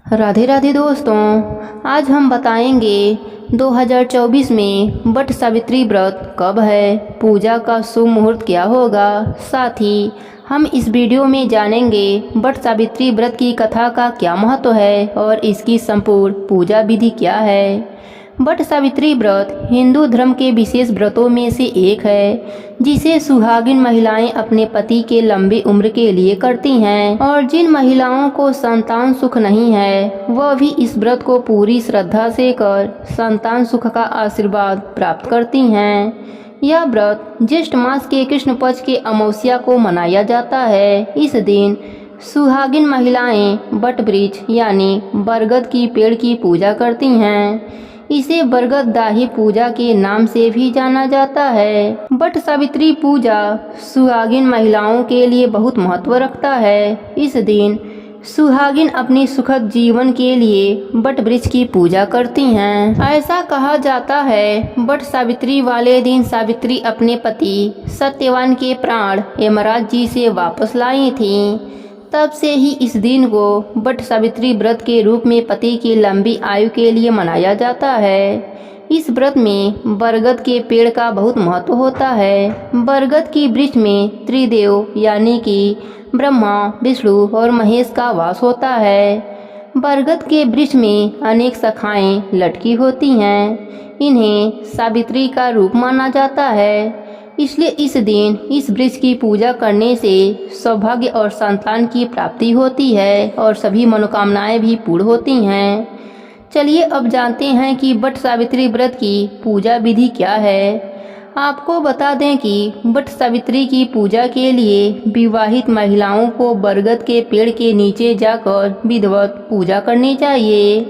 राधे राधे दोस्तों, आज हम बताएंगे 2024 में वट सावित्री व्रत कब है, पूजा का शुभ मुहूर्त क्या होगा। साथ ही हम इस वीडियो में जानेंगे वट सावित्री व्रत की कथा का क्या महत्व है और इसकी संपूर्ण पूजा विधि क्या है। वट सावित्री व्रत हिंदू धर्म के विशेष व्रतों में से एक है, जिसे सुहागिन महिलाएं अपने पति के लंबी उम्र के लिए करती हैं। और जिन महिलाओं को संतान सुख नहीं है, वह भी इस व्रत को पूरी श्रद्धा से कर संतान सुख का आशीर्वाद प्राप्त करती हैं। यह व्रत ज्येष्ठ मास के कृष्ण पक्ष के अमावस्या को मनाया जाता है। इस दिन सुहागिन महिलाएं वट वृक्ष यानी बरगद की पेड़ की पूजा करती हैं। इसे बरगद दाही पूजा के नाम से भी जाना जाता है। वट सावित्री पूजा सुहागिन महिलाओं के लिए बहुत महत्व रखता है। इस दिन सुहागिन अपनी सुखद जीवन के लिए वट वृक्ष की पूजा करती हैं। ऐसा कहा जाता है, वट सावित्री वाले दिन सावित्री अपने पति सत्यवान के प्राण यमराज जी से वापस लाई थीं। तब से ही इस दिन को वट सावित्री व्रत के रूप में पति की लंबी आयु के लिए मनाया जाता है। इस व्रत में बरगद के पेड़ का बहुत महत्व होता है। बरगद की वृक्ष में त्रिदेव यानी कि ब्रह्मा, विष्णु और महेश का वास होता है। बरगद के वृक्ष में अनेक शाखाएं लटकी होती हैं। इन्हें सावित्री का रूप माना जाता है। इसलिए इस दिन इस वृक्ष की पूजा करने से सौभाग्य और संतान की प्राप्ति होती है और सभी मनोकामनाएं भी पूर्ण होती हैं। चलिए अब जानते हैं कि वट सावित्री व्रत की पूजा विधि क्या है। आपको बता दें कि वट सावित्री की पूजा के लिए विवाहित महिलाओं को बरगद के पेड़ के नीचे जाकर विधिवत पूजा करनी चाहिए।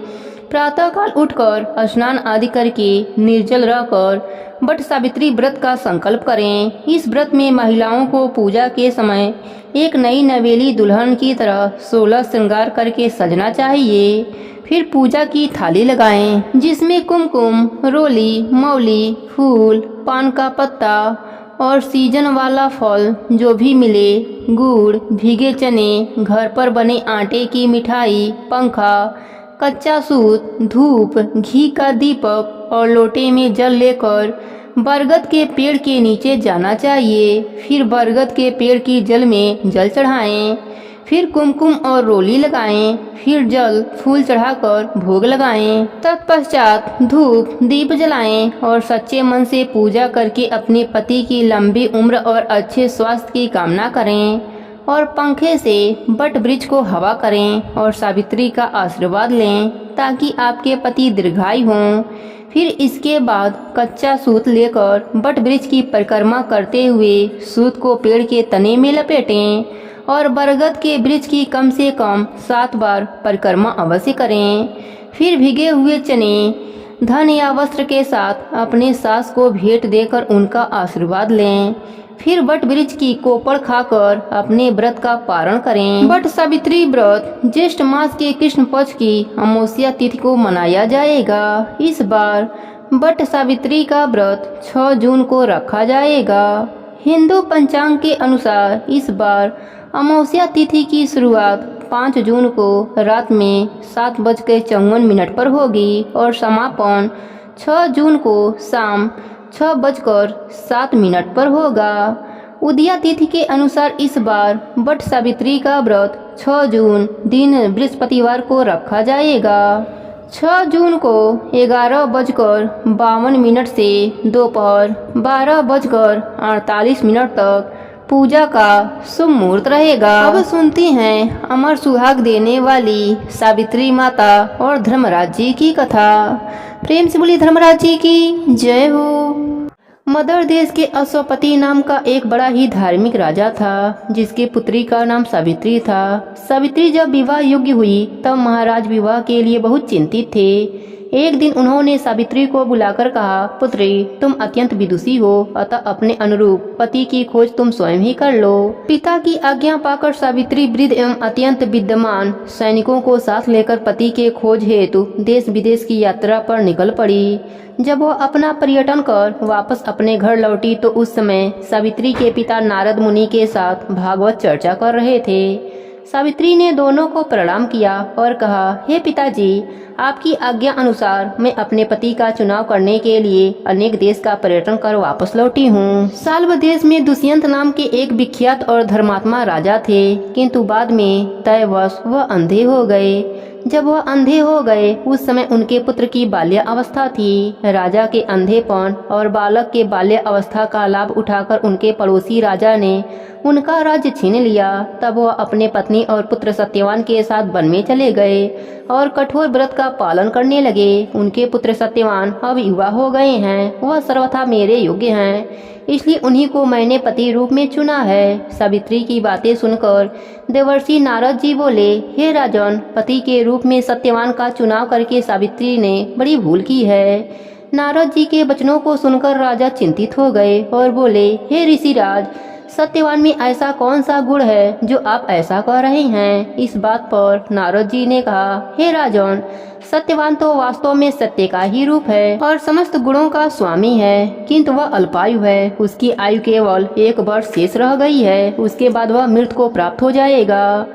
प्रातःकाल उठकर स्नान आदि करके निर्जल रहकर वट सावित्री व्रत का संकल्प करें। इस व्रत में महिलाओं को पूजा के समय एक नई नवेली दुल्हन की तरह 16 श्रृंगार करके सजना चाहिए। फिर पूजा की थाली लगाएं, जिसमें कुमकुम, रोली, मौली, फूल, पान का पत्ता और सीजन वाला फल जो भी मिले, गुड़, भीगे चने, घर पर बने आटे की मिठाई, पंखा, कच्चा सूत, धूप, घी का दीपक और लोटे में जल लेकर बरगद के पेड़ के नीचे जाना चाहिए। फिर बरगद के पेड़ की जल में जल चढ़ाएं। फिर कुमकुम और रोली लगाएं। फिर जल फूल चढ़ाकर भोग लगाएं। तत्पश्चात धूप दीप जलाएं और सच्चे मन से पूजा करके अपने पति की लंबी उम्र और अच्छे स्वास्थ्य की कामना करें और पंखे से वट वृक्ष को हवा करें और सावित्री का आशीर्वाद लें ताकि आपके पति दीर्घायु हों। फिर इसके बाद कच्चा सूत लेकर वट वृक्ष की परिक्रमा करते हुए सूत को पेड़ के तने में लपेटें और बरगद के वृक्ष की कम से कम 7 बार परिक्रमा अवश्य करें। फिर भीगे हुए चने, धन या वस्त्र के साथ अपने सास को भेंट देकर उनका आशीर्वाद लें। फिर वट वृक्ष की कोपड़ खाकर अपने व्रत का पारण करें। वट सावित्री व्रत ज्येष्ठ मास के कृष्ण पक्ष की अमावस्या तिथि को मनाया जाएगा। इस बार वट सावित्री का व्रत 6 जून को रखा जाएगा। हिंदू पंचांग के अनुसार इस बार अमावस्या तिथि की शुरुआत 5 जून को रात में 7:54 पर होगी और समापन 6 जून को शाम 6:07 पर होगा। उदया तिथि के अनुसार इस बार वट सावित्री का व्रत 6 जून दिन बृहस्पतिवार को रखा जाएगा। 6 जून को 11:52 से दोपहर 12:48 तक पूजा का शुभ मुहूर्त रहेगा। अब सुनते हैं अमर सुहाग देने वाली सावित्री माता और धर्मराज जी की कथा। प्रेम से बोली धर्मराज जी की जय हो। मदर देश के अश्वपति नाम का एक बड़ा ही धार्मिक राजा था, जिसके पुत्री का नाम सावित्री था। सावित्री जब विवाह योग्य हुई तब महाराज विवाह के लिए बहुत चिंतित थे। एक दिन उन्होंने सावित्री को बुलाकर कहा, पुत्री, तुम अत्यंत विदुषी हो, अतः अपने अनुरूप पति की खोज तुम स्वयं ही कर लो। पिता की आज्ञा पाकर सावित्री वृद्ध एवं अत्यंत विद्यमान सैनिकों को साथ लेकर पति के खोज हेतु देश विदेश की यात्रा पर निकल पड़ी। जब वह अपना पर्यटन कर वापस अपने घर लौटी तो उस समय सावित्री के पिता नारद मुनि के साथ भागवत चर्चा कर रहे थे। सावित्री ने दोनों को प्रणाम किया और कहा, हे पिताजी, आपकी आज्ञा अनुसार मैं अपने पति का चुनाव करने के लिए अनेक देश का पर्यटन कर वापस लौटी हूँ। साल्व देश में दुष्यंत नाम के एक विख्यात और धर्मात्मा राजा थे, किंतु बाद में तयवश वह अंधे हो गए। जब वह अंधे हो गए उस समय उनके पुत्र की बाल्य अवस्था थी। राजा के अंधेपन और बालक के बाल्य अवस्था का लाभ उठाकर उनके पड़ोसी राजा ने उनका राज्य छीन लिया। तब वह अपने पत्नी और पुत्र सत्यवान के साथ वन में चले गए और कठोर व्रत का पालन करने लगे। उनके पुत्र सत्यवान अब युवा हो गए हैं, वह सर्वथा मेरे योग्य हैं, इसलिए उन्हीं को मैंने पति रूप में चुना है। सावित्री की बातें सुनकर देवर्षि नारद जी बोले, हे राजन, पति के रूप में सत्यवान का चुनाव करके सावित्री ने बड़ी भूल की है। नारद जी के वचनों को सुनकर राजा चिंतित हो गए और बोले, हे ऋषिराज, सत्यवान में ऐसा कौन सा गुण है जो आप ऐसा कह रहे हैं। इस बात पर नारद जी ने कहा, हे राजन, सत्यवान तो वास्तव में सत्य का ही रूप है और समस्त गुणों का स्वामी है, किंतु वह अल्पायु है। उसकी आयु केवल 1 वर्ष शेष रह गई है, उसके बाद वह मृत्यु को प्राप्त हो जाएगा।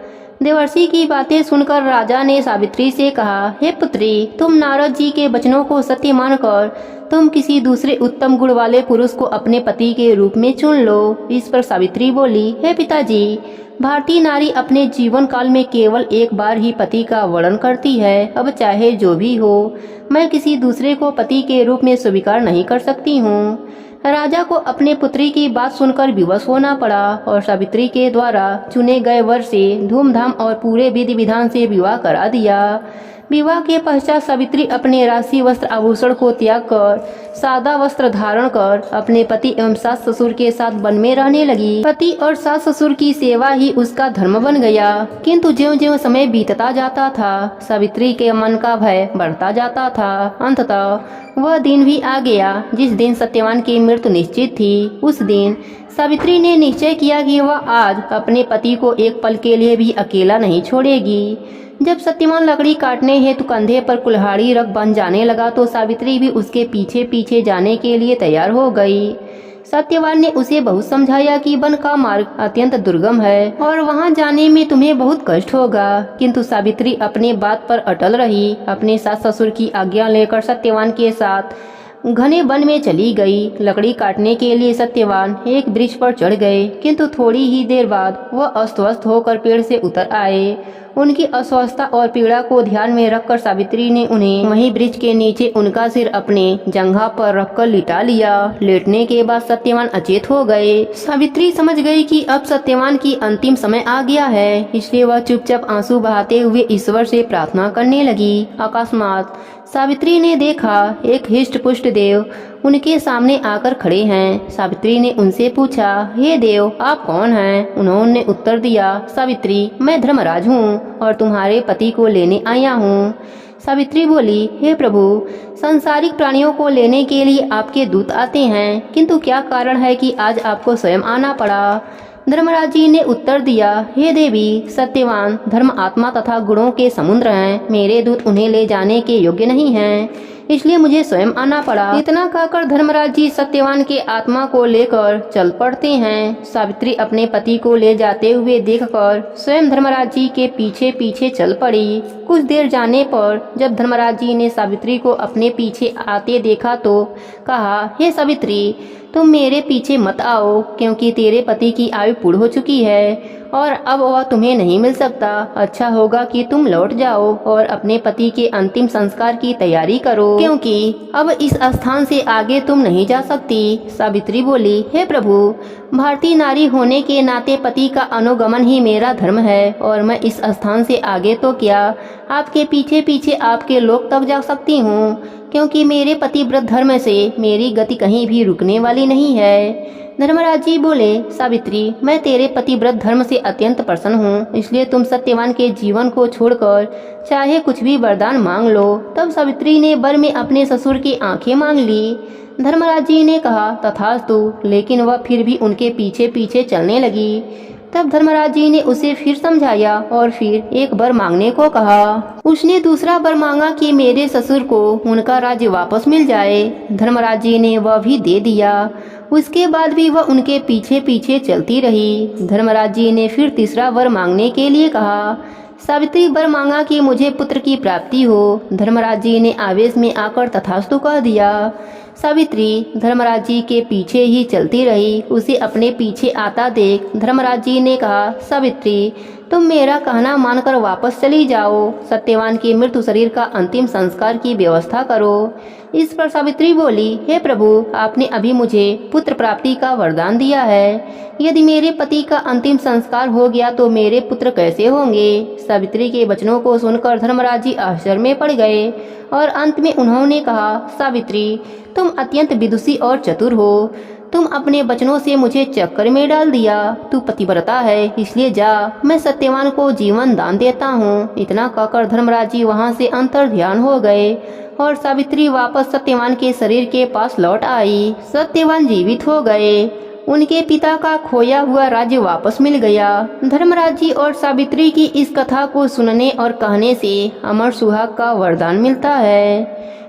देवर्षि की बातें सुनकर राजा ने सावित्री से कहा, हे पुत्री, तुम नारद जी के वचनों को सत्य मानकर तुम किसी दूसरे उत्तम गुण वाले पुरुष को अपने पति के रूप में चुन लो। इस पर सावित्री बोली, हे पिताजी, भारतीय नारी अपने जीवन काल में केवल एक बार ही पति का वर्ण करती है। अब चाहे जो भी हो, मैं किसी दूसरे को पति के रूप में स्वीकार नहीं कर सकती हूँ। राजा को अपने पुत्री की बात सुनकर विवश होना पड़ा और सावित्री के द्वारा चुने गए वर से धूमधाम और पूरे विधि विधान से विवाह करा दिया। विवाह के पश्चात सावित्री अपने राशि वस्त्र आभूषण को त्याग कर सादा वस्त्र धारण कर अपने पति एवं सास ससुर के साथ वन में रहने लगी। पति और सास ससुर की सेवा ही उसका धर्म बन गया। किंतु ज्यों-ज्यों समय बीतता जाता था, सावित्री के मन का भय बढ़ता जाता था। अंततः वह दिन भी आ गया जिस दिन सत्यवान की मृत्यु निश्चित थी। उस दिन सावित्री ने निश्चय किया कि वह आज अपने पति को एक पल के लिए भी अकेला नहीं छोड़ेगी। जब सत्यवान लकड़ी काटने हेतु कंधे पर कुल्हाड़ी रख बन जाने लगा तो सावित्री भी उसके पीछे पीछे जाने के लिए तैयार हो गई। सत्यवान ने उसे बहुत समझाया कि वन का मार्ग अत्यंत दुर्गम है और वहां जाने में तुम्हें बहुत कष्ट होगा, किंतु सावित्री अपने बात पर अटल रही। अपने सास ससुर की आज्ञा लेकर सत्यवान के साथ घने वन में चली गई। लकड़ी काटने के लिए सत्यवान एक वृक्ष पर चढ़ गए, किंतु थोड़ी ही देर बाद वह अस्त व्यस्त होकर पेड़ से उतर आए। उनकी अस्वस्थता और पीड़ा को ध्यान में रखकर सावित्री ने उन्हें वहीं वृक्ष के नीचे उनका सिर अपने जंघा पर रखकर लिटा लिया। लेटने के बाद सत्यवान अचेत हो गए। सावित्री समझ गई कि अब सत्यवान की अंतिम समय आ गया है, इसलिए वह चुपचाप आंसू बहाते हुए ईश्वर से प्रार्थना करने लगी। अकस्मात सावित्री ने देखा एक हिष्ट पुष्ट देव उनके सामने आकर खड़े हैं। सावित्री ने उनसे पूछा, हे देव, आप कौन हैं? उन्होंने उत्तर दिया, सावित्री, मैं धर्मराज हूँ और तुम्हारे पति को लेने आया हूँ। सावित्री बोली, हे प्रभु, सांसारिक प्राणियों को लेने के लिए आपके दूत आते हैं, किंतु क्या कारण है कि आज आपको स्वयं आना पड़ा? धर्मराज जी ने उत्तर दिया, हे देवी, सत्यवान धर्म आत्मा तथा गुणों के समुद्र हैं। मेरे दूत उन्हें ले जाने के योग्य नहीं हैं, इसलिए मुझे स्वयं आना पड़ा। इतना कहकर धर्मराज जी सत्यवान के आत्मा को लेकर चल पड़ते हैं। सावित्री अपने पति को ले जाते हुए देखकर स्वयं धर्मराज जी के पीछे पीछे चल पड़ी। कुछ देर जाने पर जब धर्मराज जी ने सावित्री को अपने पीछे आते देखा तो कहा, हे सावित्री, तुम मेरे पीछे मत आओ, क्योंकि तेरे पति की आयु पूर्ण हो चुकी है और अब वह तुम्हें नहीं मिल सकता। अच्छा होगा कि तुम लौट जाओ और अपने पति के अंतिम संस्कार की तैयारी करो, क्योंकि अब इस स्थान से आगे तुम नहीं जा सकती। सावित्री बोली, हे प्रभु, भारतीय नारी होने के नाते पति का अनुगमन ही मेरा धर्म है और मैं इस स्थान से आगे तो क्या, आपके पीछे पीछे आपके लोक तक जा सकती हूँ, क्योंकि मेरे पतिव्रत धर्म से मेरी गति कहीं भी रुकने वाली नहीं है। धर्मराज जी बोले, सावित्री, मैं तेरे पतिव्रत धर्म से अत्यंत प्रसन्न हूँ, इसलिए तुम सत्यवान के जीवन को छोड़कर चाहे कुछ भी वरदान मांग लो। तब सावित्री ने वर में अपने ससुर की आंखें मांग ली। धर्मराज जी ने कहा, तथास्तु, लेकिन वह फिर भी उनके पीछे पीछे चलने लगी। तब धर्मराज जी ने उसे फिर समझाया और फिर एक वर मांगने को कहा। उसने दूसरा वर मांगा कि मेरे ससुर को उनका राज्य वापस मिल जाए। धर्मराज जी ने वह भी दे दिया। उसके बाद भी वह उनके पीछे पीछे चलती रही। धर्मराज जी ने फिर तीसरा वर मांगने के लिए कहा। सावित्री वर मांगा कि मुझे पुत्र की प्राप्ति हो। धर्मराज जी ने आवेश में आकर तथास्तु कह दिया। सावित्री धर्मराज जी के पीछे ही चलती रही। उसे अपने पीछे आता देख धर्मराज जी ने कहा, सावित्री तुम मेरा कहना मानकर वापस चली जाओ। सत्यवान के मृत्यु शरीर का अंतिम संस्कार की व्यवस्था करो। इस पर सावित्री बोली, हे प्रभु, आपने अभी मुझे पुत्र प्राप्ति का वरदान दिया है। यदि मेरे पति का अंतिम संस्कार हो गया तो मेरे पुत्र कैसे होंगे। सावित्री के वचनों को सुनकर धर्मराज जी आश्चर्य में पड़ गए और अंत में उन्होंने कहा, सावित्री तुम अत्यंत विदुषी और चतुर हो। तुम अपने वचनों से मुझे चक्कर में डाल दिया। तू पतिव्रता है, इसलिए जा, मैं सत्यवान को जीवन दान देता हूँ। इतना कहकर धर्मराज जी वहाँ से अंतर ध्यान हो गए और सावित्री वापस सत्यवान के शरीर के पास लौट आई। सत्यवान जीवित हो गए। उनके पिता का खोया हुआ राज्य वापस मिल गया। धर्मराज जी और सावित्री की इस कथा को सुनने और कहने से अमर सुहाग का वरदान मिलता है।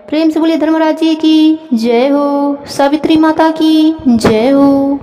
प्रेम से बोले धर्मराज जी की जय हो, सावित्री माता की जय हो।